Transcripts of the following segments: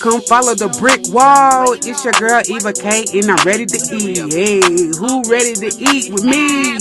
Come follow the brick wall. It's your girl Eva K, and I'm ready to eat. Hey, who ready to eat with me?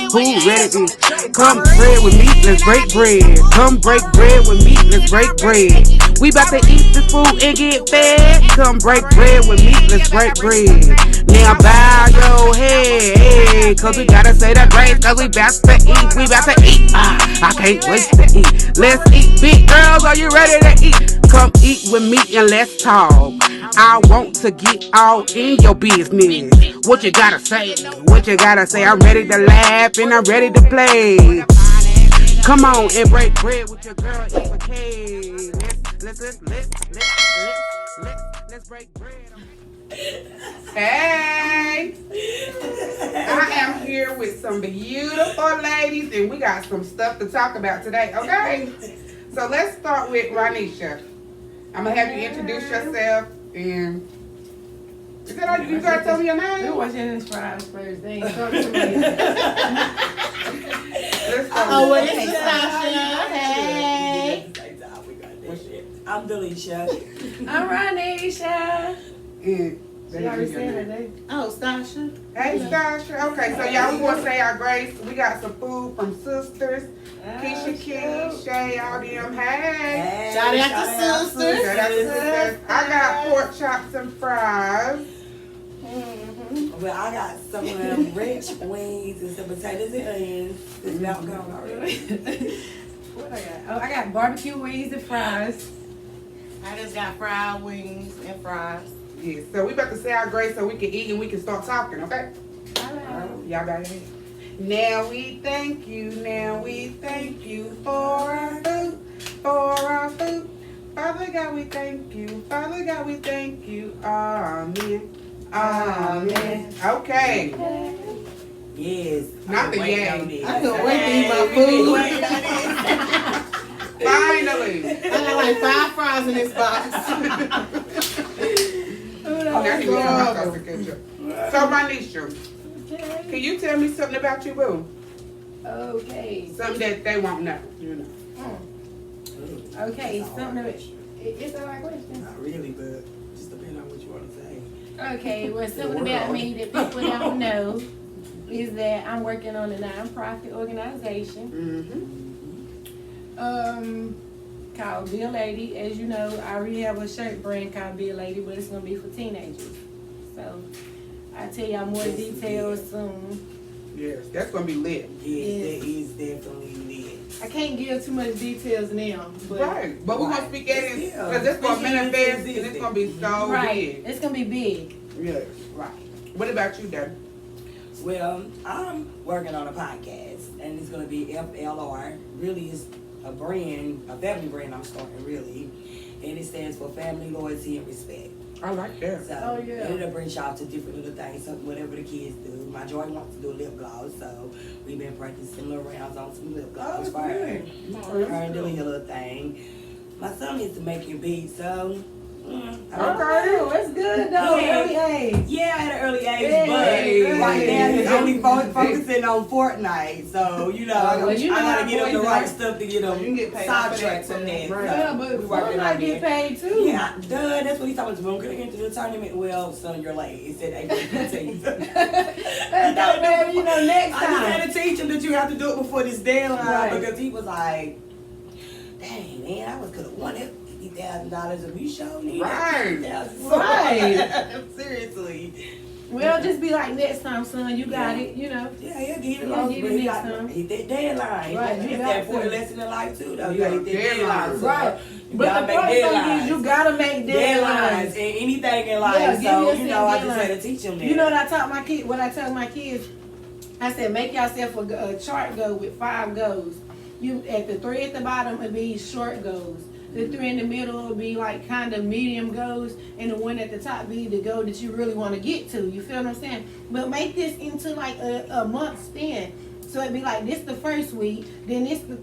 Who ready to eat? Come bread with me, let's break bread. Come break bread with me, let's break bread. We about to eat this food and get fed. Come break bread with me, let's break bread. Now bow your head, hey, cause we gotta say that grace, cause we about to eat, we about to eat. I can't wait to eat. Let's eat, big girls, are you ready to eat? Come eat with me and let's talk. I want to get all in your business. What you gotta say? What you gotta say? I'm ready to laugh and I'm ready to play. Come on and break bread with your girl Eva K. Let's break bread. Hey, I am here with some beautiful ladies, and we got some stuff to talk about today. Okay, so let's start with Ronnisha. I'm gonna have you introduce yourself and. Is that all you gotta tell me your name? We're watching this fries first. They ain't talking to me. Well, this is Nastassia. Hey. I'm Delishia. I'm Ronnisha. She already said her name. Oh, Nastassia. Hey, Nastassia. Okay, so y'all, we gonna say our grace. We got some food from sisters. Keisha, Key, Shay, all them. Hey. Shout out to sisters. Shout out to sisters. I got pork chops and fries. Well, I got some of them rich wings and some potatoes and onions. It's about gone already. What I got? Oh, I got barbecue wings and fries. I just got fried wings and fries. Yeah, so we about to say our grace so we can eat and we can start talking, okay? Hello. Y'all got it. Now we thank you for our food, Father God, we thank you, amen, amen. Okay. Yes. Not the yay. I couldn't wait to eat my food. Finally. I got like 5 fries in this box. Now he was my sauce and ketchup. So, Ronnisha, can you tell me something about you, boo? Okay. Something that they won't know, you know. Okay, something of it. It's the right question. Not really, but just depending on what you want to say. Okay, well, something about me that people don't know is that I'm working on a non-profit organization. Called Be a Lady. As you know, I already have a shirt brand called Be a Lady, but it's gonna be for teenagers. So I'll tell y'all more details soon. Yes, that's gonna be lit. Yes, that is definitely lit. I can't give too much details now, but Right, but we're gonna speak at it because it's gonna manifest and it's gonna be so big. It's gonna be big. Yes, right. What about you, Dad? Well, I'm working on a podcast, and it's gonna be FLR. Really, it's a brand, a family brand I'm starting, really, and it stands for Family, Loyalty, and Respect. I like that. So it'll bring y'all to different little things, so whatever the kids do. My Joy wants to do a lip gloss, so we've been practicing little rounds on some lip gloss for her. Her and doing a little thing. My son needs to make your beat, so Okay, that's good though. Early age. yeah, at an early age, but right now he's only focusing on Fortnite, so you know, I gotta get him the right stuff to get him sidetracked from that. Yeah, but Fortnite get paid too. Yeah, that's what he's talking about. We're gonna get into the tournament. Well, son, you're late. It said April 15th. That's man, you know, next time. I just had to teach him that you have to do it before this deadline because he was like, dang, man, I could have won it. $50,000 if you showed me. Right. Right. Seriously. Well, just be like, next time, son, you got it, you know. Yeah, he'll get it along. Next time. Hit that deadline. Right, It's that important lesson in life, too, though. You gotta hit that deadline. Right. You But gotta the make important thing deadlines. is you gotta make deadlines. And anything in life. Yeah, so, you know, I just had to teach them that. You know what I taught my kids? What I tell my kids? I said, make yourself a chart goal with 5 goals. You at the 3 at the bottom would be short goals. The 3 in the middle will be like kind of medium goals, and the one at the top be the goal that you really want to get to. You feel what I'm saying? But make this into like a month span. So it'd be like this the first week, then this the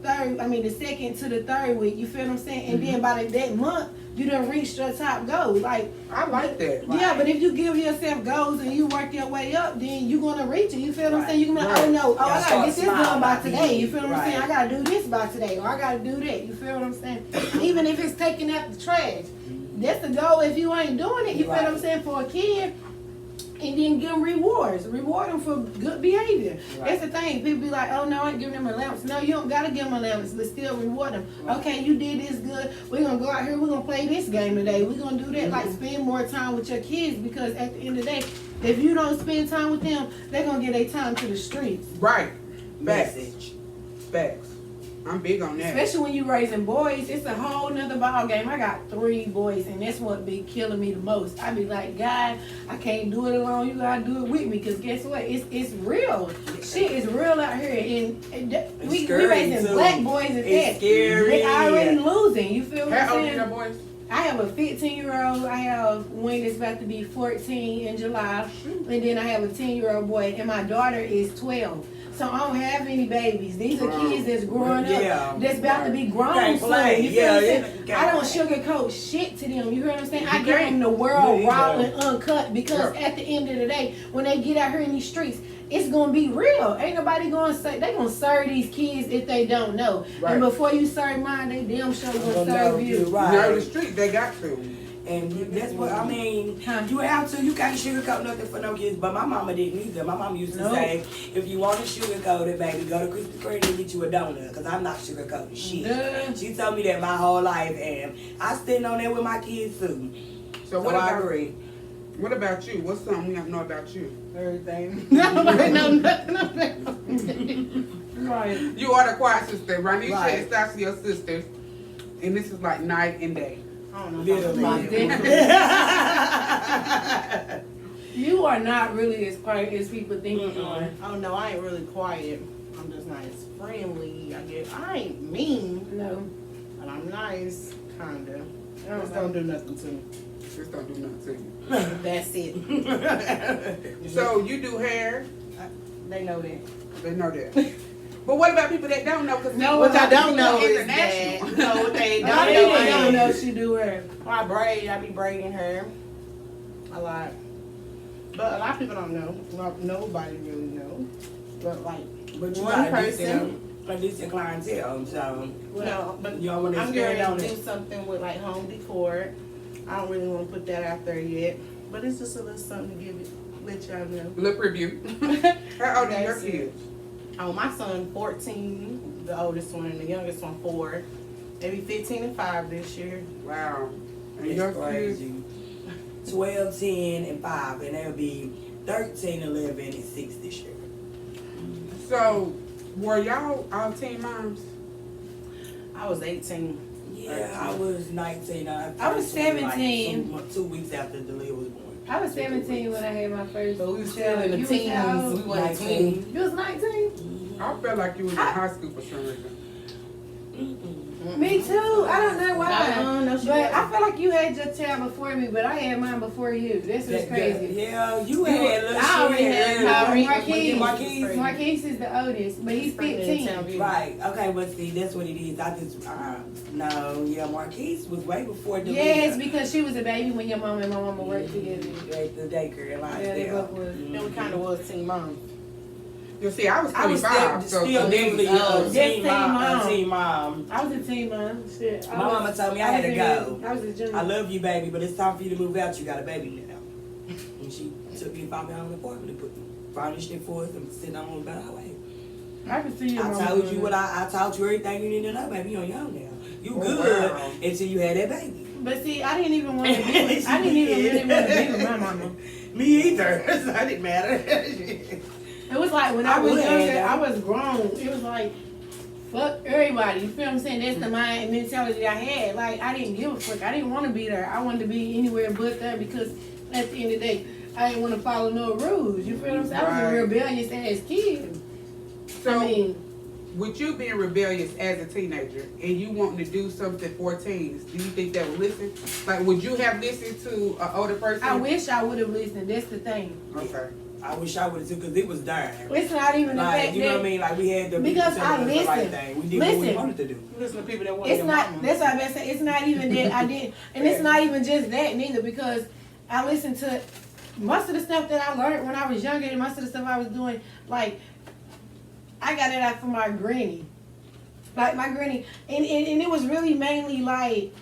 second to the third week. You feel what I'm saying? And then by that month, you done reached your top goal. Like I like that. Yeah, but if you give yourself goals and you work your way up, then you're gonna reach it. You feel what I'm saying? You can be like, oh no, I gotta get this done by today. You feel what I'm saying? I gotta do this by today, or I gotta do that. You feel what I'm saying? Even if it's taking out the trash. That's the goal if you ain't doing it. You feel Right. what I'm saying? For a kid, and then give them rewards. Reward them for good behavior. Right. That's the thing. People be like, oh no, I ain't giving them allowance. No, you don't gotta give them allowance, but still reward them. Right. Okay, you did this good. We're gonna go out here, we're gonna play this game today. We're gonna do that. Like spend more time with your kids, because at the end of the day, if you don't spend time with them, they're gonna get their time to the streets. Right. Facts. Message. Facts. I'm big on that. Especially when you raising boys, it's a whole nother ball game. I got 3 boys, and that's what be killing me the most. I be like, God, I can't do it alone. You gotta do it with me, because guess what? It's real. Shit is real out here, and we raising too. black boys at It's that. scary. They already losing. You feel what How I'm old are your saying? boys? I have a 15-year-old. I have one that's about to be 14 in July, and then I have a 10-year-old boy, and my daughter is 12. So I don't have any babies. These are kids that's growing up, that's about to be grown Can't soon. play. You feel what I'm saying? Yeah, I don't can't sugarcoat shit to them. You hear what I'm saying? I You give can't. them the world Me raw either. and uncut, because at the end of the day, when they get out here in these streets, it's gonna be real. Ain't nobody gonna say they gonna serve these kids if they don't know. Right. And before you serve mine, they damn sure gonna Gonna serve know you. you, right. You know the street, they got to. And that's what I mean. Huh. You have to. You can't sugarcoat nothing for no kids. But my mama didn't either. My mama used to No. say, if you want to sugarcoat it, baby, go to Krispy Kreme and get you a donut. Because I'm not sugarcoating shit. Duh. She told me that my whole life. And I stand on that with my kids too. So So I agree. what about you? What's something we have to know about you? Everything. Nobody know nothing about Right. You are the quiet sister, Ronnisha Right. and Nastassia sisters, and this is like night and day. I don't know. Literally. You are not really as quiet as people think you are. Oh no, I ain't really quiet. I'm just not as friendly. I guess I ain't mean, No. but I'm nice, kinda. I Just don't don't do nothing to me. Just don't do nothing to you. That's it. So you do hair, They know that. they know that. But what about people that don't know? Because No, What I don't know is international. that. No, what they I don't really know don't is. know she do her. I braid. I be braiding her a lot. But a lot of people don't know. Nobody really know. But like But you one got a person. decent clientele. So No, but you don't want to I'm expand going on to it. do something with like home decor. I don't really want to put that out there yet. But it's just a little something to let y'all know. Look review. How old are your That's it. kids? Oh, my son 14, the oldest one, and the youngest one 4. They be 15 and 5 this year. Wow. And your It's kids? crazy. 12, 10, and 5. And they'll be 13, 11, and 6 this year. So, were y'all all teen moms? I was 18. Yeah, I was 19. I was 17. Like 2 weeks after Delishia was born. I was 17 when I had my first. So we was still in the You was teens. how old? We were 19. 19. You was 19? I felt like you was in high school for some reason. Me too. I don't know why. No, she But I wasn't. feel like you had your child before me, but I had mine before you. This was crazy. Yeah, you had little I already shit. had Marquise. Marquise. Marquise is the oldest, but he's 15. Right. Okay, but see, that's what it is. I just, no, yeah, Marquise was way before Delishia. Yes, because she was a baby when your mom and my mama worked together. At the daycare in Yeah, they both was. Then we kind of was teen moms. You see, I was I was 25, still so definitely a Just teen teen mom. mom. A teen mom. I was a teen mom. Shit. My mama told me I had to go. I was a junior. I love you, baby, but it's time for you to move out. You got a baby now. And she took me about my own apartment and furnished it for us and sit on the better way. I can see your I mama told doing you that. I taught you everything you need to know, baby. You on your own now. You Oh, good wow. until you had that baby. But see, I didn't even want to be with, I didn't even really want to be with my mama. Me either. So it didn't matter. It was like when I I was would, younger, though. I was grown. It was like, fuck everybody. You feel what I'm saying? That's the mind mentality I had. Like, I didn't give a fuck. I didn't want to be there. I wanted to be anywhere but there because at the end of the day, I didn't want to follow no rules. You feel what I'm saying? I was a Right. rebellious ass kid. So, I mean, with you being rebellious as a teenager and you wanting to do something for teens, do you think they would listen? Like, would you have listened to an older person? I wish I would have listened. That's the thing. Okay. I wish I would have too, because it was dying. It's not even the Like, fact you know what I that mean? Like, we had to Because be I the right listened. thing. We did what we Listen. wanted to do. You listen to people that want it's your not. mama. That's what I'm saying. It's not even that I did, and it's not even just that neither. Because I listened to most of the stuff that I learned when I was younger, and most of the stuff I was doing. Like I got it out from my granny, like my granny, and it was really mainly like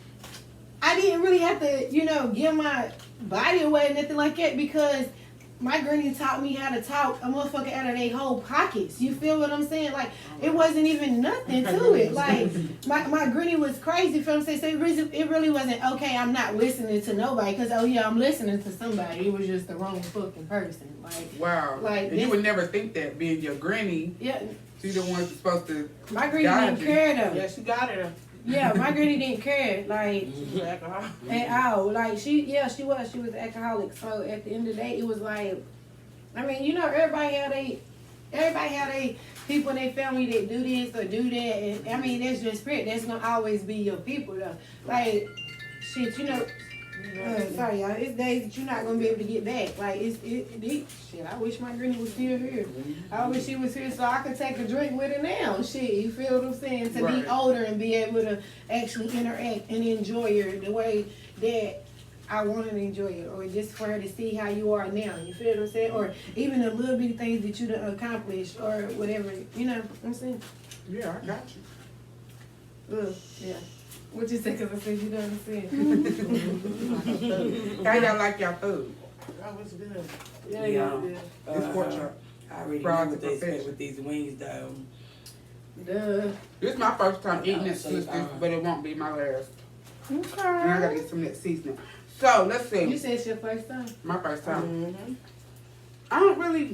I didn't really have to, give my body away or nothing like that because my granny taught me how to talk a motherfucker out of their whole pockets. You feel what I'm saying? Like, it wasn't even nothing to it. Like, my granny was crazy, feel what I'm saying? So it really wasn't, okay, I'm not listening to nobody because, oh yeah, I'm listening to somebody. It was just the wrong fucking person. Like, wow. Like, and you would never think that being your granny. Yeah. She's the one that's supposed to. My granny didn't care though. Yeah, she got it. Yeah, my granny didn't care, like, Alcohol. at all. Like, she was an alcoholic. So at the end of the day, it was like, I mean, everybody had a people in their family that do this or do that, and I mean, that's just spirit. That's gonna always be your people, though. Like, shit, sorry, y'all. It's days that you're not gonna be able to get back. Like, shit. I wish my granny was still here. I wish she was here so I could take a drink with her now. Shit, you feel what I'm saying? To be older and be able to actually interact and enjoy her the way that I wanted to enjoy it, or just for her to see how you are now. You feel what I'm saying? Or even the little bitty things that you done accomplished, or whatever. You know what I'm saying? Yeah, I got you. Yeah. What you say? Because I said you don't understand. How y'all like y'all food? That was good. Yeah. It's pork chop. I already Fried know what to they expect perfection. with these wings, though. Duh. This is my first time eating that So, seasoning, but it won't be my last. And I Okay. gotta get some of that seasoning. So let's see. You said it's your first time? My first time. Mm-hmm.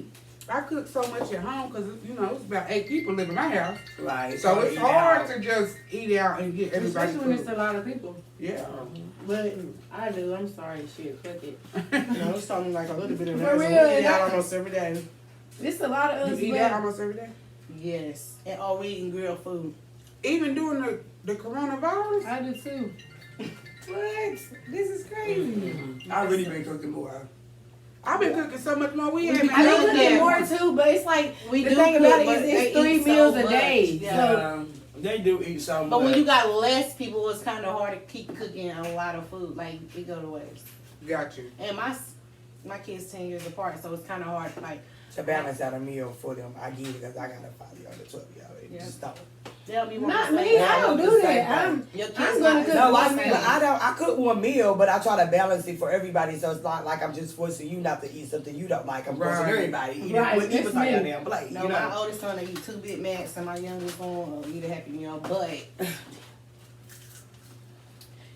I cook so much at home because, it's about 8 people live in my house. Right. So it's eat hard out. to just eat out and get everybody Especially when food. it's a lot of people. Yeah. But I do. I'm sorry. Shit. Fuck it. No, it's something like a little bit of For that. real, We eat that- out almost every day. It's a lot of us. You eat but- out almost every day? Yes. And all we eating grilled food. Even during the coronavirus? I do too. What? This is crazy. I really been cooking more. I've been cooking so much more. We I haven't be cooked cooking yet. more too, but it's like We the do thing cook, about it but is they it's 3 eat so meals a much. day. Yeah. So They do eat so much. But when you got less people, it's kind of hard to keep cooking a lot of food. Like, it go to waste. Got you. And my kids 10 years apart, so it's kind of hard. Like, to balance out a meal for them, I get it because I got a 5-year-old, 12-year-old. Yeah. Just stop. they'll be not wanting me. to I don't the do same that. thing. Your kids I'm gonna not- cook No, one meal. I cook one meal, but I try to balance it for everybody, so it's not like I'm just forcing you not to eat something you don't like. I'm forcing Right. everybody to eat Right, it. Eat that's what's on your me. damn plate. No, you know? my oldest son, they eat 2 Big Macs, and my youngest one eat a Happy Meal. But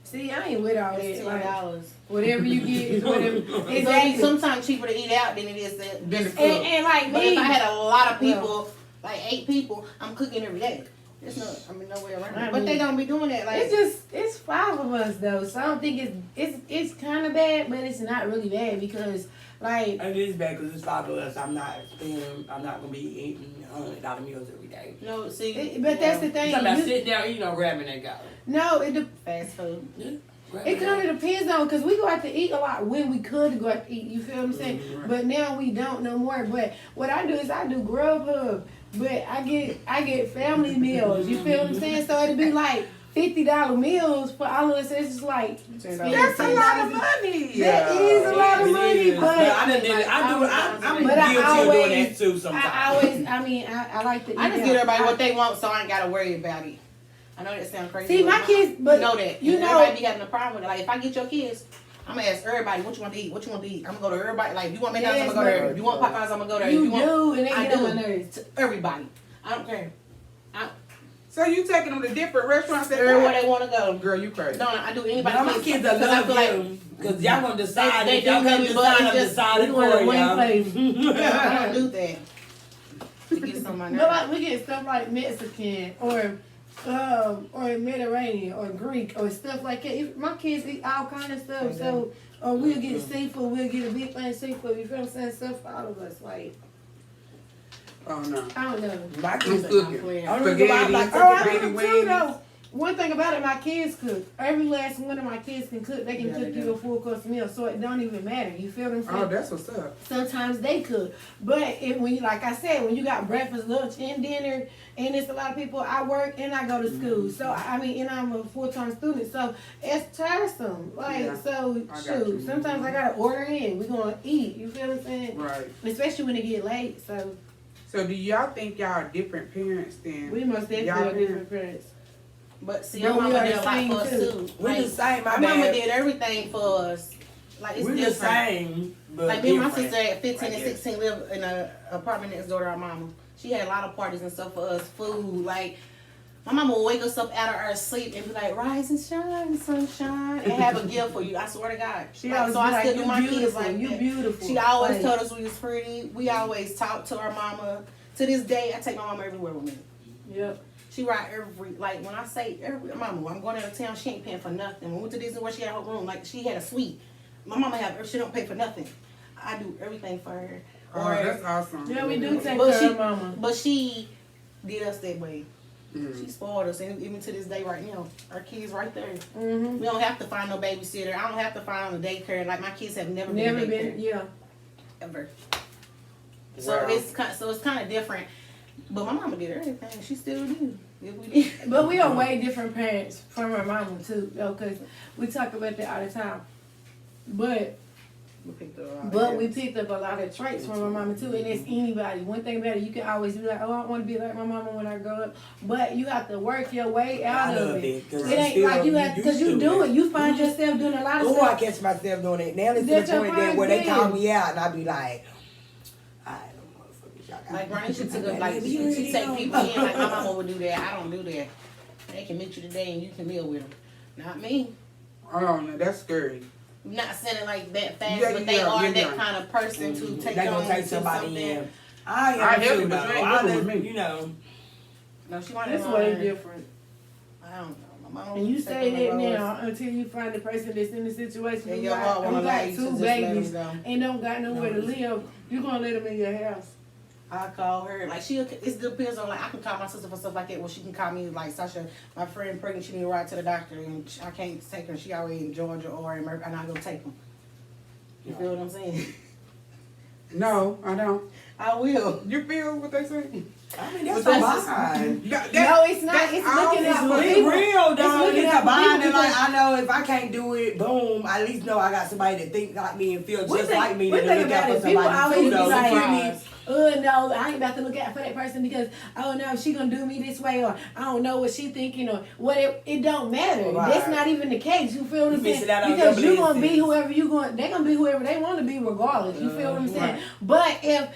See, I ain't with all it's that. Like, $10. whatever you get is whatever. It's gonna be Exactly. sometimes cheaper to eat out than it is to Then the just cook. And like But me, if I had a lot of people, like 8 people, I'm cooking every day. There's no way around it. But they don't be doing that. Like, it's 5 of us though, so I don't think it's kind of bad, but it's not really bad because like It is bad because it's 5 of us. I'm not gonna be eating $100 meals every day. no, see, but that's the thing. Somebody You- sitting down eating on grabbing that guy. no, fast food. it kind of depends on because we go out to eat a lot when we could go out to eat. You feel what I'm saying? Right. But now we don't no more. But what I do is I do Grubhub, but I get family meals. You feel what I'm saying? So it'd be like $50 meals for all of us. It's just like $10. That's a lot of money. That is a lot of It money, is. but I done did it. I'm But I guilty of doing always- that too sometimes. I like to eat I just out. give everybody what they want, so I ain't gotta worry about it. I know that sounds crazy. See, my kids, but you know that. you And know, everybody be having a problem with it. Like, if I get your kids, I'm gonna ask everybody what you want to eat. What you want to eat? I'm gonna go to everybody. Like, you want McDonald's? Yes, I'm gonna go but- there. You want Popeyes? I'm gonna go there. you want, do, and they I get on do. my nerves. To everybody. I don't care. So you taking them to different restaurants that Everywhere they want to go. Girl, you crazy. No, I do But anybody. my kids are because I feel like love you because y'all gonna decide. They If y'all do can't love you, but decide, it's I'm just- deciding We want for to win y'all. place. I don't do that. To get some of my But nerves. like we get stuff like Mexican or Mediterranean or Greek or stuff like that. My kids eat all kind of stuff. So or we'll get seafood. We'll get a big thing of seafood. You feel what I'm saying? Stuff for all of us. Like Oh no. I don't know. My I'm kids cooking. playing. I don't know why I like Oh, I Spaghetti cook too wings. though. One thing about it, my kids cook. Every last one of my kids can cook. They can cook you a full course meal, so it don't even matter. You feel what I'm saying? Oh, that's what's up. Sometimes they cook, but when you, like I said, when you got breakfast, lunch, and dinner, and it's a lot of people. I work and I go to school, so I mean, and I'm a full-time student, so it's tiresome. Like Yeah, so, I got shoot. you. Sometimes I gotta order in. We're gonna eat. You feel what I'm saying? Right. Especially when it get late. So So do y'all think y'all are different parents than we must definitely Y'all are different parents. But see, But our we mama are did the a lot same for us too. too. We the same, my our mama bad. did everything for us. Like it's We're the different. same, but Like me and my different. sister at 15 I and guess. 16 lived in an apartment next door to our mama. She had a lot of parties and stuff for us, food. Like my mama would wake us up out of our sleep and be like, "Rise and shine, sunshine," and have a gift for you. I swear to God. She Like, always so be I like, still do "You my kids beautiful, like you that. beautiful." She always Like, told us we was pretty. We always talked to our mama. To this day, I take my mama everywhere with me. Yep. She ride like when I say every mama, I'm going out of town, she ain't paying for nothing. When we went to Disney World, she had her room, like she had a suite. My mama she don't pay for nothing. I do everything for her. Oh, that's awesome. Yeah, we do take But care she- of mama. But she did us that way. Mhm. She spoiled us, and even to this day, right now, our kids right there. Mm-hmm. We don't have to find no babysitter. I don't have to find a daycare. Like my kids have never Never been been, daycare yeah. ever. So Wow. it's kind of different. But my mama did everything. She still do. If we did. But we are way different parents from our mama too, though, because we talk about that all the time. But We picked up we picked up a lot of traits from our mama too, and it's anybody. One thing about it, you can always be like, "Oh, I want to be like my mama when I grow up," but you have to work your way out of it. It It ain't like you have because you do it. You find yourself doing a lot of Oh, I stuff. catch myself doing it. Now it's to That's the your point that prime where they call thing. me out and I be like, I don't motherfuckers, y'all got Like me. Ronnisha took up, like You she take already people know. in. Like my mama would do that. I don't do that. They can meet you today and you can live with them. Not me. Oh, no, that's scary. I'm not saying it like that fast, Yeah, but they yeah, are yeah, that yeah. kind of person to take They on gonna take to somebody something. in. I I am help too, you, though. but you ain't I living with let- me. you know. No, she wanted It's to way learn. different. I don't know. My mama And you was say taking that the roles. now until you find the person that's in the situation And who your heart got, won't who allow got you to two just let 'em babies go. and don't got nowhere to live. You gonna let them in your house? I call her like it depends on like I can call my sister for stuff like that. Well, she can call me like Sasha, my friend pregnant. She need to ride to the doctor and I can't take her. She already in Georgia or in and I go take them. You feel what I'm saying? No, I don't. I will. You feel what they say? I mean, that's But a that's- bind. No, it's not. It's looking all out for It's people. real, though. looking It's out a for bind. people And like, because- I know if I can't do it, boom, I at least know I got somebody that think like me and feel One just thing- like me one that thing look out about for it, people somebody always too, be though. like, You feel me? No, I ain't about to look out for that person because, oh no, she gonna do me this way, or I don't know what she thinking, or what it don't matter. Right. That's not even the case. You feel what I'm You missing saying? out on Because your you gonna be blessings. whoever they gonna be whoever they want to be regardless. You feel what I'm saying? Right. But if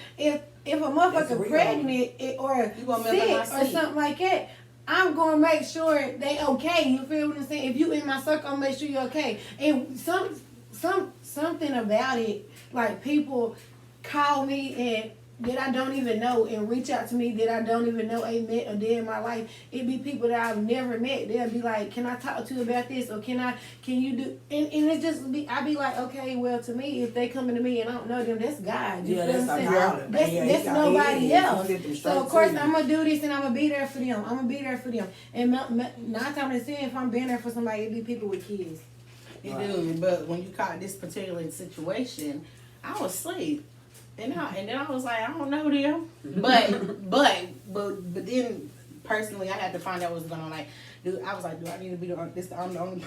a That's motherfucker real. pregnant or You gonna mess up my sick or seat. something like that, I'm gonna make sure they okay. You feel what I'm saying? If you in my circle, I'll make sure you're okay. And something about it, like people call me and that I don't even know and reach out to me that I don't even know ain't met a day in my life. It be people that I've never met. They'll be like, "Can I talk to you about this?" or "Can you do?" And it's just I be like, okay, well, to me, if they coming to me and I don't know them, that's God. You Yeah, feel that's what I'm a saying? problem. That's, Yeah, that's he got nobody hands. else. He sent them So straight of course to you. I'm gonna do this and I'm gonna be there for them. I'm gonna be there for them. And 9 times out of 10, if I'm being there for somebody, it be people with kids. You do, but when you caught this particular situation, I was asleep. And then I was like, I don't know them. But then personally I had to find out what was going on. Like, I was like, do I need to be I'm the only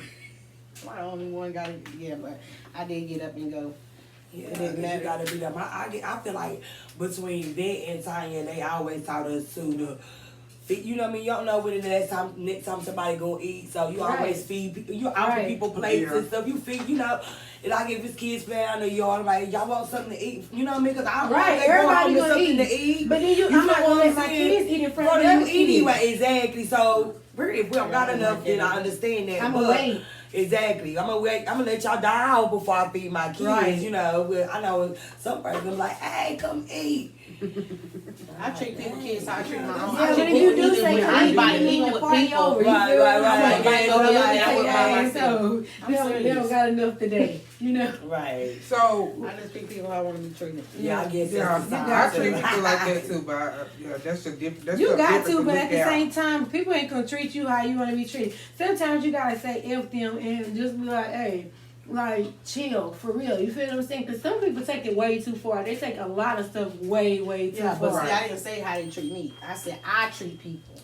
I'm the only one got it. Yeah, but I did get up and go. Yeah, It didn't 'cause matter. you gotta be that. I feel like between that and Tanya, they always taught us to you know what I mean? You don't know when the next time somebody gonna eat, so you Right. always feed people. You offer Right. people plates Yeah. and stuff. You feed, you know. And like if it's kids playing out in the yard, I'm like, y'all want something to eat? You know what I mean? Because I Right, they go everybody home with gonna something eat. to eat. But then I'm feel not gonna what let I'm my saying? kids eat in front of Brother, other you eat kids. anyway, exactly. So if we don't got enough, then I understand that. I'ma but wait. Exactly. I'm gonna wait. I'm gonna let y'all die out before I feed my kids. Right. You know, but I know some person like, hey, come eat. I treat people kids how I treat my own. Yeah, I but treat if you people do say with come anybody, eat, you even mean the with party people. over. You Right, feel right, what I'm right. saying? Everybody go Yeah, out yeah, there with yeah, my yeah. myself. So I'm they don't serious. got enough today, you know. Right. So, I just treat people how I want to be treated. Yeah, I guess yeah, that's the I side. treat people like that too, but yeah, that's a different. You got to, but at the out. same time, people ain't gonna treat you how you want to be treated. Sometimes you gotta say F them and just be like, hey, like chill for real. You feel what I'm saying? Because some people take it way too far. They take a lot of stuff way too Yeah, but far. see, I didn't say how they treat me. I said I treat people.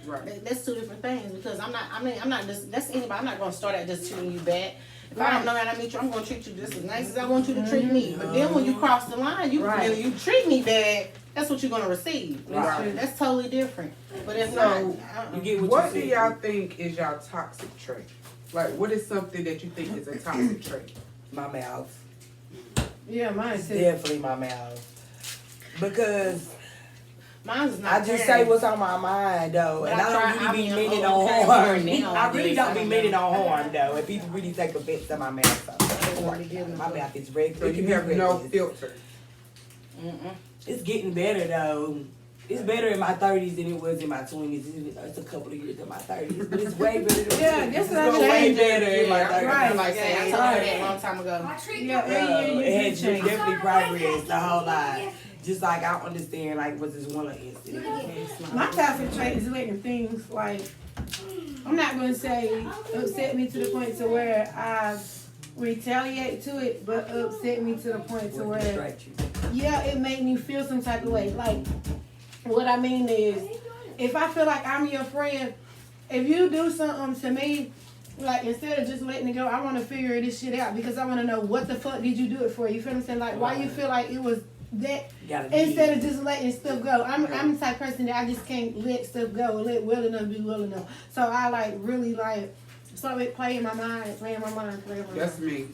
Right. That's two different things because I'm not just that's anybody. I'm not gonna start at just treating you bad. If I don't know how to meet you, I'm gonna treat you just as nice as I want you to treat me. But then when you cross the line, you Right. you treat me bad. that's what you're gonna receive. Right. That's totally different. But if So, not, You get What you do said. y'all think is y'all toxic trait? Like, what is something that you think is a toxic trait? My mouth. Yeah, mine too. Definitely my mouth. Because mine's not. I just say what's on my mind though, But and I I try- don't really I be mean, meaning I'm no okay harm. now, I really I don't be guess. meaning no harm though, and people really take offense to my mouth. So my mouth is regular. So It you can be have no reckless. filter. It's getting better though. It's better in my 30s than it was in my 20s. It's a couple of years in my 30s, but it's way better. Than Yeah, that's what I'm it's way saying. better in my 30s. Right. Like I said, I told her that a long time ago. Yeah, every year It you has do change. definitely progressed a whole lot. Just like I don't understand like what's this one incident. My toxic trait is letting things like, I'm not gonna say upset me to the point to where I retaliate to it, but upset me to the point to where, yeah, it made me feel some type of way. Like, what I mean is, if I feel like I'm your friend, if you do something to me, like, instead of just letting it go, I want to figure this shit out because I want to know what the fuck did you do it for? You feel what I'm saying? Like, why you feel like it was that instead of just letting stuff go. I'm the type of person that I just can't let stuff go, let well enough be well enough. So I like really like start with playing my mind. That's me.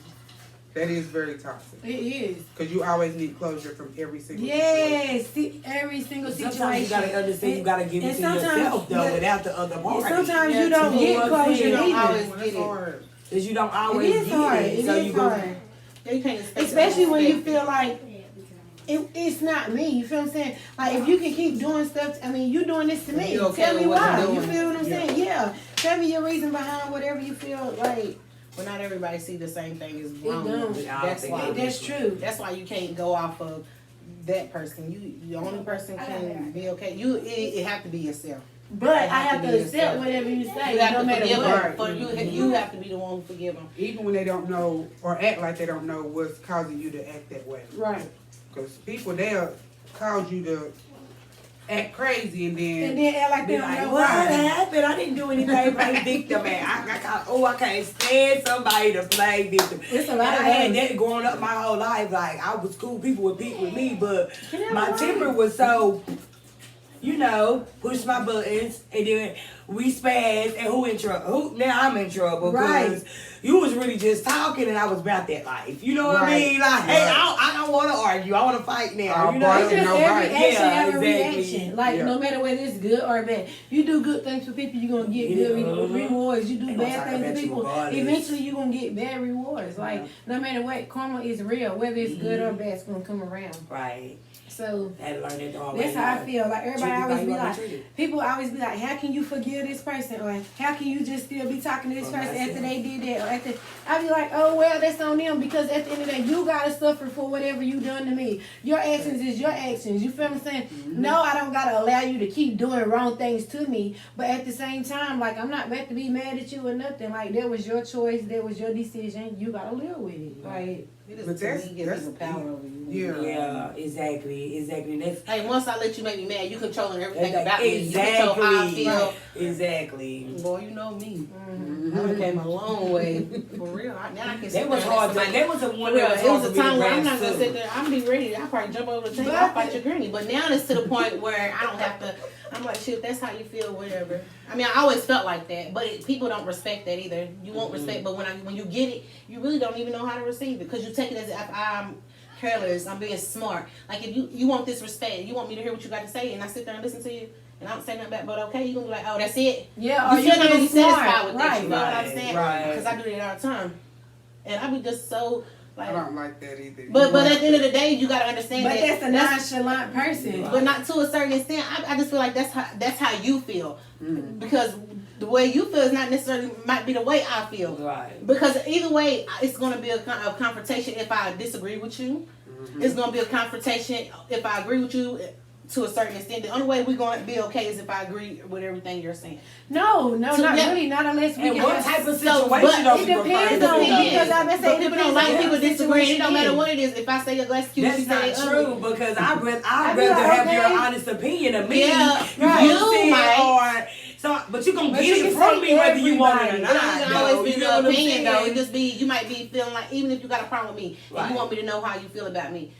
That is very toxic. It is. Because you always need closure from every single Yes, every single situation. Sometimes you gotta understand, you gotta give it to yourself though, without the other party. Sometimes you don't get closure You don't either. always get it. Cause you don't It always is get hard. it. It So is you go. hard. You can't expect Especially when you it. feel like it's not me. You feel what I'm saying? Like if you can keep doing stuff, I mean, you doing this to me. You okay Tell me with what why. you're You doing. feel what I'm saying? Yeah. Tell me your reason behind whatever you feel like. But not everybody see the same thing as It wrong. don't. That's why. That's true. That's why you can't go off of that person. The only person can be okay. It have to be yourself. But I have to accept whatever you say. You have No to matter forgive what. them. For you have to be the one who forgive them. Even when they don't know or act like they don't know what's causing you to act that way. Right. Because people, they'll cause you to act crazy and And then then act like they Be don't like, know what why. happened? I didn't do anything. Play victim, man. I can't stand somebody to play victim. It's a And lot I of had those. that growing up my whole life. Like I was cool. People would beat with me, but You know my what? temper was so, push my buttons, and then we spaz, and who in trouble? Now I'm in trouble because you was really just talking, and I was about that life. You know what I Right. mean? Like, hey, I don't want to argue. I want to fight now. I'll You know? bark It's just No every bite. action Yeah, have a exactly. reaction. Like Yeah. no matter whether it's good or bad. You do good things for people, you're gonna get good rewards. You do They gonna bad talk things about for you people, regardless. eventually you're gonna get bad rewards. Like no matter what, karma is real. Whether it's good or bad, it's gonna come around. Right. So I had to learn that the hard way. that's how I feel. Like everybody Treat always people be how you like, wanna be treated. people always be like, how can you forgive this person? Or how can you just still be talking to this For person after myself. they did that? Or after I be like, oh well, that's on them because at the end of the day, you gotta suffer for whatever you done to me. Your actions is your actions. You feel what I'm saying? No, I don't gotta allow you to keep doing wrong things to me. But at the same time, like I'm not about to be mad at you or nothing. Like that was your choice, that was your decision. You gotta live with it. Like It is But to that's- me give that's- people power over you. Yeah. Yeah, exactly. That's Hey, once I let you make me mad, you controlling everything Exactly. about me. You control how I feel. Exactly. Boy, you know me. I came a long way. For real. Now I can sit That was there and hard. let somebody- That was the one For real, that was it hard was for a me to time where I'm not grasp gonna too. sit there. I'm gonna be ready. I'll probably jump over the table. I'll fight your granny. But now it's to the point where I don't have to. I'm like, shit, that's how you feel, whatever. I mean, I always felt like that, but people don't respect that either. You won't respect, but when you get it, you really don't even know how to receive it because you take it as if I'm careless, I'm being smart. Like if you want this respect, you want me to hear what you got to say, and I sit there and listen to you, and I don't say nothing back, but okay, you gonna be like, oh, that's it. yeah, You still not gonna be satisfied with that. right? You know what I'm saying? Right. Because I do that all the time, and I be just so I like. don't like that either. But at the end of the day, you gotta understand But that that's a nonchalant person. but not to a certain extent. I just feel like that's how you feel because the way you feel is not necessarily might be the way I feel. Right. Because either way, it's gonna be a confrontation if I disagree with you. It's gonna be a confrontation if I agree with you to a certain extent. The only way we're gonna be okay is if I agree with everything you're saying. No, So not yeah. really, not unless we And can. what type of So, situation but are it we depends referring on to? it, because I been But saying people don't like people disagreeing. It don't matter what it it is. If I say your glass cute, That's she say not ugly. true because I'd be rather like, have your okay. honest opinion of me. Yeah, you right. know what I'm saying? You might. Or so, but you gonna But get you it can from say me whether you want it or everybody. not. It doesn't though. always be You know the what I'm opinion though. saying? It just be you might be feeling like even if you got a problem with me and Right. you want me to know how you feel about me.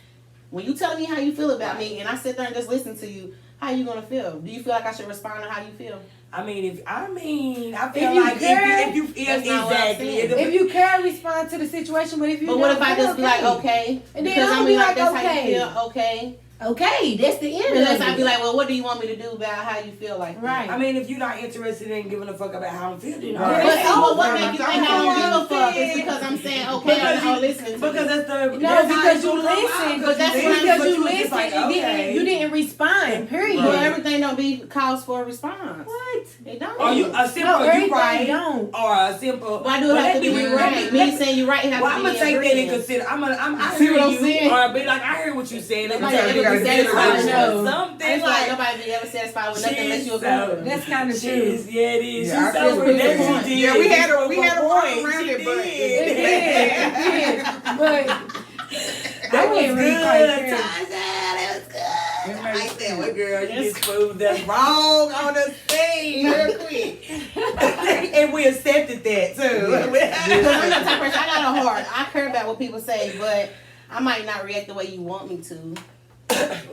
When you tell me how you feel about me and I sit there and just listen to you, how you gonna feel? Do you feel like I should respond to how you feel? I feel you like care, if you that's not what I'm exactly. saying. If you care, respond to the situation. But if you But what don't, if I just be like, okay? And then Because I'm I be mean, like, that's okay. how you feel, okay? Okay, that's the end Unless of I it. be like, well, what do you want me to do about how you feel like that? Right. I mean, if you're not interested in giving a fuck about how I'm feeling, Right. But see, well, what Right. make you think I don't give a fuck? It's because I'm saying okay or not listening to because you. that's the No, because you listen. But that's what I'm- because but you was just listen like, and okay. you didn't respond. Period. But everything don't be cause for a response. What? It don't. Or you a simple No, you everything right, don't. or a simple. Why do it have to be you right? Me saying you right have Well, to I'm be gonna take that in agreeing. consider. I See hear what I'm you, saying? or be like, I hear what you're saying. Let me Nobody tell you, ever you be gotta satisfied. consider No. something It's like like. nobody be ever satisfied with nothing unless you She's agree with it. That's kind of She true. is, yeah, it is. Yeah, I She's feel so good. that's she did. Yeah, we had a She walk did. around She it, but did. It did. But That I was can't really good, quite Tasha. care. That was good. It I makes said, well, girl, you Yes. just proved that's wrong on the scene real quick. And we accepted that, too. Because I'm the type of person, I got a heart. I care about what people say, but I might not react the way you want me to.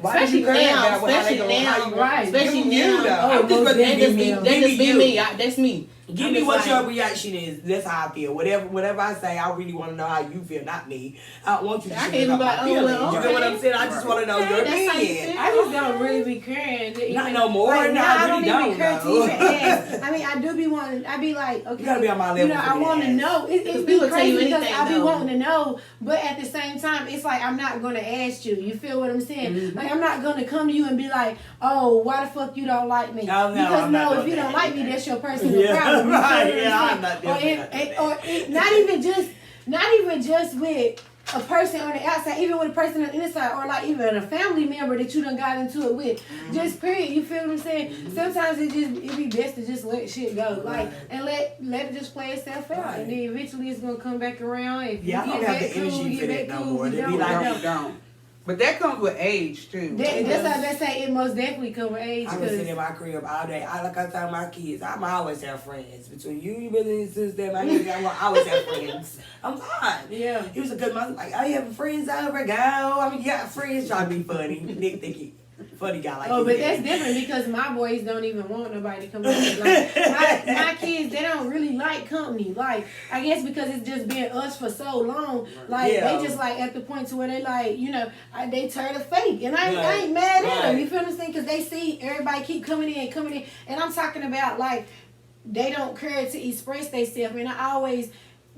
Why did you care about how they Especially gonna- how now, you right. Especially Give you now. though. Oh, I'm just most ready to That give just me, be, that just be you. me. That's me. Give I'm me just what like- your reaction is. That's how I feel. Whatever I say, I really want to know how you feel, not me. I don't want you to I share can't about be my like, oh, feelings. well, You get what okay. I'm saying? I just want to know Okay, your that's how you opinion. feel. I just don't really be caring. To Not even, no more. Like, No, now I I don't really even don't, care to though. even ask. I mean, I do be wanting. I be like, okay, You gotta be on my You level know, for I me want to to ask. know. It Because be people tell you crazy because anything, I be though. wanting to know, but at the same time, it's like I'm not gonna ask you. You feel what I'm saying? Mm-hmm. Like I'm not gonna come to you and be like, oh, why the fuck you don't like me? Oh, no, because I'm not no, if doing you don't that like me, either. that's your personal Yeah, problem. You feel right, what I'm yeah, I'm saying? not definitely not doing that. Not even just with a person on the outside, even with a person on the inside, or like even a family member that you done got into it with. Just period. You feel what I'm saying? Sometimes it be best to just let shit go, like, and let it just play itself out, Right. and then eventually it's gonna come back around. If Yeah, I you don't get have back the cool, energy get for back that no cool, more. you To be don't, like, you Don't, don't. But that comes with age too. That's what I say. It most definitely come with age. I can sit in 'Cause my crib all day. Like I tell my kids, I'm always have friends. Between you, your brother and sister, my kids, I will always have friends. I'm fine. yeah. He was a good mother. Like, oh, you having friends over? Go. I mean, you got friends trying to be funny. Nick think he funny guy like Oh, he but is. that's different because my boys don't even want nobody to come over. Like my kids, they don't really like company. Like I guess because it's just been us for so long. Like Yeah. they just like at the point to where they like, you know, they turn to fake, and I Right. ain't mad at them. Right. You feel what I'm saying? Because they see everybody keep coming in, and I'm talking about like they don't care to express themselves. And I always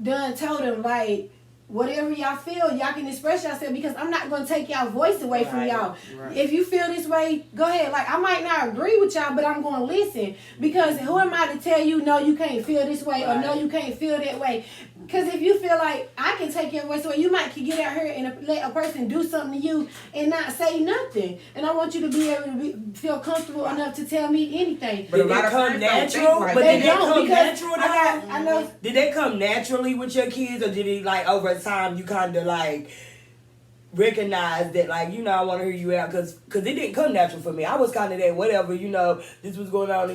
done told them like. Whatever y'all feel, y'all can express yourself because I'm not gonna take y'all voice away from Right, y'all. right. If you feel this way, go ahead. Like I might not agree with y'all, but I'm gonna listen because who am I to tell you no, you can't feel this way or no, Right. you can't feel that way? Because if you feel like I can take your voice away, you might can get out here and let a person do something to you and not say nothing. And I want you to be able to feel comfortable enough to tell me anything. But a Did lot it of come friends don't think natural? like But They did it don't come because natural I know. Did they come naturally with your kids, or did it like over time you kind of like recognize that like I want to hear you out because it didn't come natural for me. I was kind of that whatever this was going on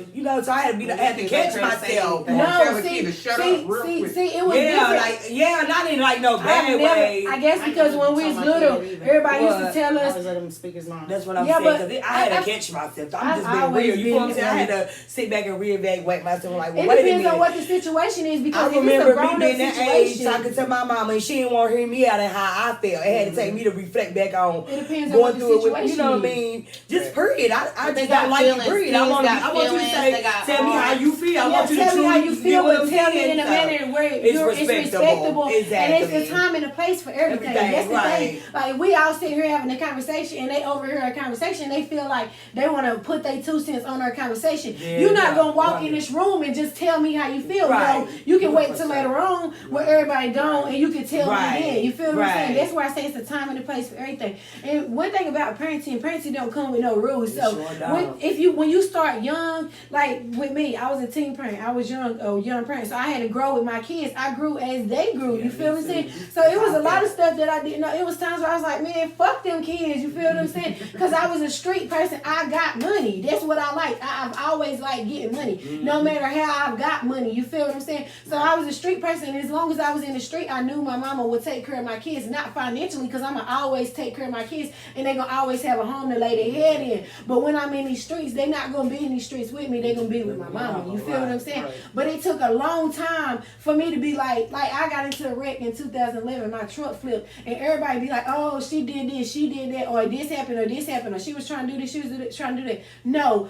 so I had to catch myself. No, No, tell a kid to shut up real quick. see, it was Yeah, different. not in like no bad way. I guess because when we was little, everybody used to tell I us. always let him speak his mind. That's what I'm Yeah, saying. but Because I had I- to catch myself. I'm I've just being always real. You know what I'm been saying? I had to sit back and reevaluate myself. Like, well, It wait a depends minute. on what the situation is because I if it's a remember me grown-up being that age situation, talking to my mama and she didn't want to hear me out and how I felt. It had to take me to reflect back on it depends on going what the through it with, situation you know what I is. mean? Just period. I But they just got don't like it, feelings. period. I Kids want got you to feelings. say, They got tell me how you feel. I want you to tell me how you truly feel, get what but I'm tell me saying. in a So, manner where it's it's respectable. Exactly. And it's a time and a place for everything. Everything, That's the right. thing. Like we all sit here having a conversation and they overhear a conversation. They feel like they want to put their 2 cents on our conversation. Yeah, You're not yeah, gonna walk right. in this room and just tell me how you feel. Right. You know, you can wait till later on where everybody don't and you can tell Right. me then. You feel what I'm saying? Right. That's why I say it's a time and a place for everything. And one thing about parenting don't come with no rules. So Sure don't. when you start young, like with me, I was a teenager. teen parent. I was young parent. So I had to grow with my kids. I grew as they grew. You feel what I'm saying? So it was a lot of stuff that I didn't know. It was times where I was like, man, fuck them kids. You feel what I'm saying? Because I was a street person. I got money. That's what I like. I've always liked getting money. No matter how I've got money. You feel what I'm saying? So I was a street person. And as long as I was in the street, I knew my mama would take care of my kids. Not financially, because I'm going to always take care of my kids. And they're going to always have a home to lay their head in. But when I'm in these streets, they're not going to be in these streets with me. They're going to be with my mama. You feel what I'm saying? But it took a long time for me to be like I got into a wreck in 2011. My truck flipped. And everybody be like, oh, she did this, she did that, or this happened, or she was trying to do this, she was trying to do that. No,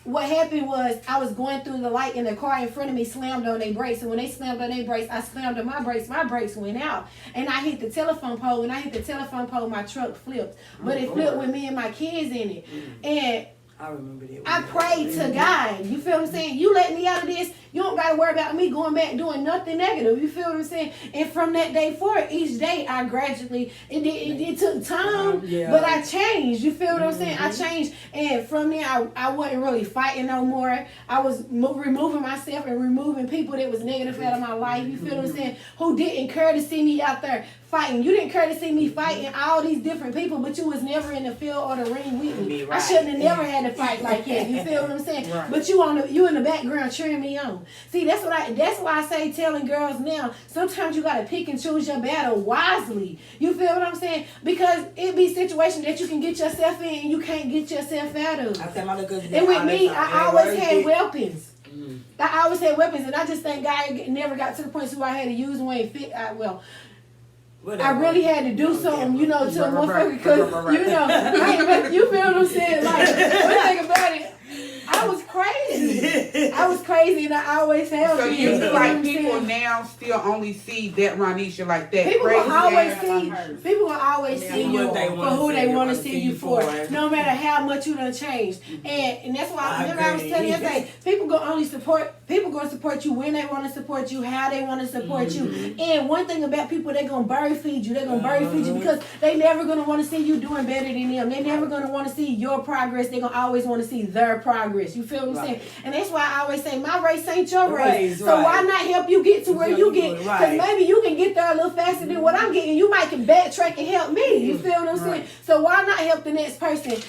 what happened was I was going through the light and the car in front of me slammed on their brakes. And when they slammed on their brakes, I slammed on my brakes went out. And I hit the telephone pole. When I hit the telephone pole, my truck flipped. But it flipped with me and my kids in it. And I remember that. I prayed to God. You feel what I'm saying? You let me out of this. You don't got to worry about me going back doing nothing negative. You feel what I'm saying? And from that day forward, each day I gradually, it took time, but I changed. You feel what I'm saying? I changed. And from there, I wasn't really fighting no more. I was removing myself and removing people that was negative out of my life. You feel what I'm saying? Who didn't care to see me out there fighting. You didn't care to see me fighting all these different people, but you was never in the field or the ring with me. I shouldn't have never had to fight like that. You feel what I'm saying? But you in the background cheering me on. See, that's why I say telling girls now, sometimes you gotta pick and choose your battle wisely. You feel what I'm saying? Because it be situations that you can get yourself in and you can't get yourself out of. And with me, I always had weapons. I always had weapons, and I just think God never got to the point where I had to use one and fit. I really had to do something, to a motherfucker, because, you feel what I'm saying? Like, one thing about it, I was crazy, and I always have So been. you feel like people now still only see that Ronnisha like that? People crazy will always see you for who they want to see you for, no matter how much you done changed. And that's why I was telling you that people gonna support you when they want to support you, how they want to support you. And one thing about people, they're gonna bird feed you. They're gonna bird feed you because they never gonna want to see you doing better than them. They never gonna want to see your progress. They're gonna always want to see their progress. You feel what I'm saying? And that's why I always say my race ain't your race. So why not help you get to where you get? Because maybe you can get there a little faster than what I'm getting. You might can backtrack and help me. You feel what I'm saying? So why not help the next person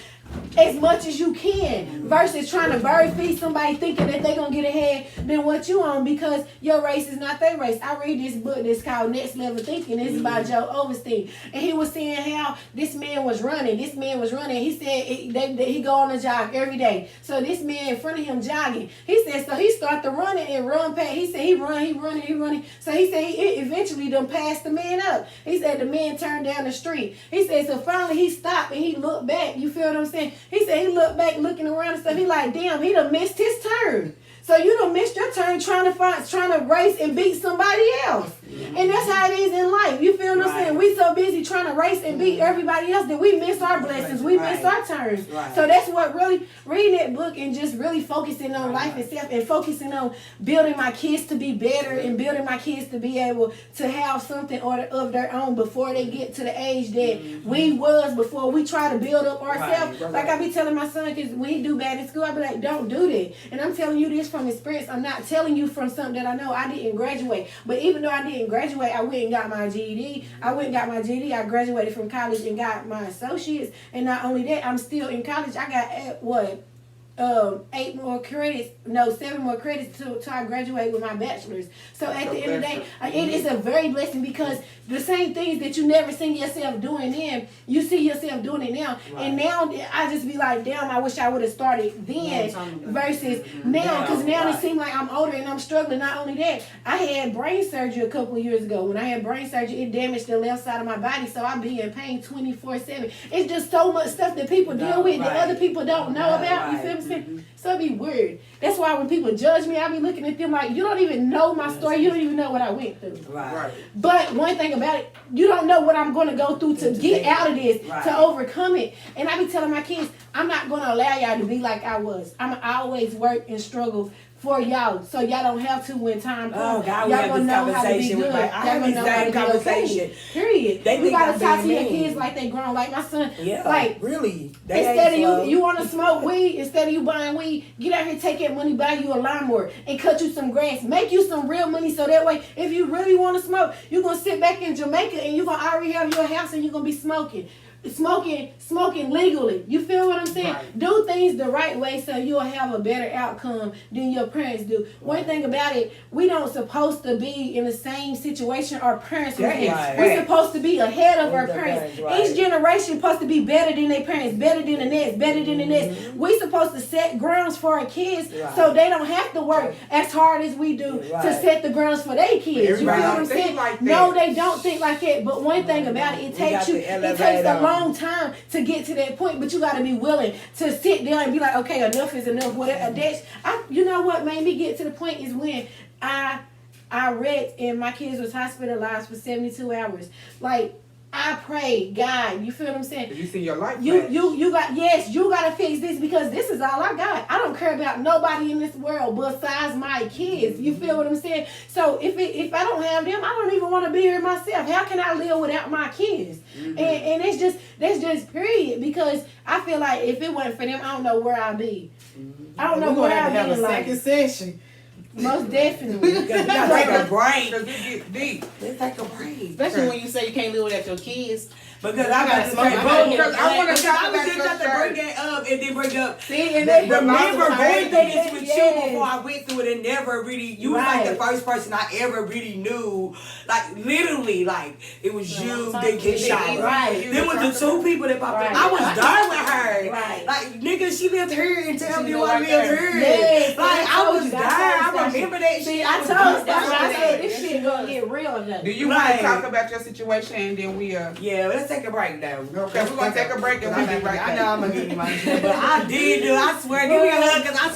as much as you can versus trying to bird feed somebody thinking that they're going to get ahead than what you on, because your race is not their race. I read this book that's called Next Level Thinking. This is by Joe Overstein. And he was saying how this man was running. He said he go on a jog every day. So this man in front of him jogging. He said, so he started running and run past. He said he running. So he said he eventually done passed the man up. He said the man turned down the street. He said, so finally he stopped and he looked back. You feel what I'm saying? He said he looked back looking around and stuff. He like, damn, he done missed his turn. So you done missed your turn trying to race and beat somebody else. And that's how it is in life. You feel what I'm saying? We so busy trying to race and beat everybody else that we miss our blessings. We miss our turns. So that's what really, reading that book and just really focusing on life itself and focusing on building my kids to be better and building my kids to be able to have something of their own before they get to the age that we was before we try to build up ourselves. Like I be telling my son, because when he do bad in school, I be like, don't do that. And I'm telling you this from experience. I'm not telling you from something that I know. I didn't graduate. But even though I didn't graduate, I went and got my GED. I graduated from college and got my associates. And not only that, I'm still in college. I got 7 more credits till I graduate with my bachelor's. So at the end of the day, it is a very blessing, because the same things that you never seen yourself doing then, you see yourself doing it now. And now I just be like, damn, I wish I would have started then versus now, because now it seems like I'm older and I'm struggling. Not only that, I had brain surgery a couple of years ago. When I had brain surgery, it damaged the left side of my body, so I be in pain 24/7. It's just so much stuff that people deal with that other people don't know about. You feel me? So it be weird. That's why when people judge me, I be looking at them like, you don't even know my story. You don't even know what I went through. But one thing about it, you don't know what I'm going to go through to get out of this, to overcome it. And I be telling my kids, I'm not going to allow y'all to be like I was. I'm going to always work and struggle for y'all, so y'all don't have to when time comes. Oh, God, we y'all have gonna this know how to be conversation good. with y'all I have gonna this know how same to be conversation. okay. Period. They You think gotta I'm talk to being your mean. kids like they grown. Like my son, Yeah, like really. They instead ain't of slow. you want to smoke weed, instead of you buying weed, get out here, take that money, buy you a lawnmower, and cut you some grass. Make you some real money, so that way, if you really want to smoke, you're gonna sit back in Jamaica and you're gonna already have your house and you're gonna be smoking legally. You feel what I'm saying? Right. Do things the right way so you'll have a better outcome than your parents do. Right. One thing about it, we don't supposed to be in the same situation our parents were in. Right. We're supposed to be ahead of our The parents. right. Each generation supposed to be better than their parents, better than the next, better than the next. We supposed to set grounds for our kids Right. so they don't have to work as hard as we do Right. to set the grounds for their kids. You Everybody know what I'm don't think saying? like No, that. they don't think like that. But one thing about it, We got the it elevator takes a on. long time to get to that point, but you got to be willing to sit there and be like, okay, enough is enough. Whatever. You know what made me get to the point is when I read and my kids was hospitalized for 72 hours. Like, I prayed, God, you feel what I'm saying? You see your life. You flash. you gotta fix this because this is all I got. I don't care about nobody in this world besides my kids. You feel what I'm saying? So if I don't have them, I don't even want to be here myself. How can I live without my kids? And that's just period, because I feel like if it wasn't for them, I don't know where I'd be. I don't know We're where gonna I'd have be a in life. second session. Most definitely. You gotta take a break. Because it gets deep. Let's take a break. Especially when you say you can't live without your kids. Because I got to smoke. say, I gotta boom, get Because I want to because talk I was about just your about to bring shirt. that up and then bring up. See, and they Remember going through this Yes. with you before I went through it and never really, you was like the Right. first person I ever really knew, like literally, like it was you, talk then to you. Kishara. Right. Then was the two people that popped Right. up. I was done with her. Right. Like, nigga, she lived here and tell She me lived why I right lived there. here. Yes, Like, I was done. I remember that See, shit. I was told done. Stasha, I said this shit gonna get real now. Do you want Right. to talk about your situation and then we Yeah, let's take a break though. Okay, we're gonna take a break and we'll be right I back. know I'm gonna give you my shit, but I did do. I swear, give me a hug, cause I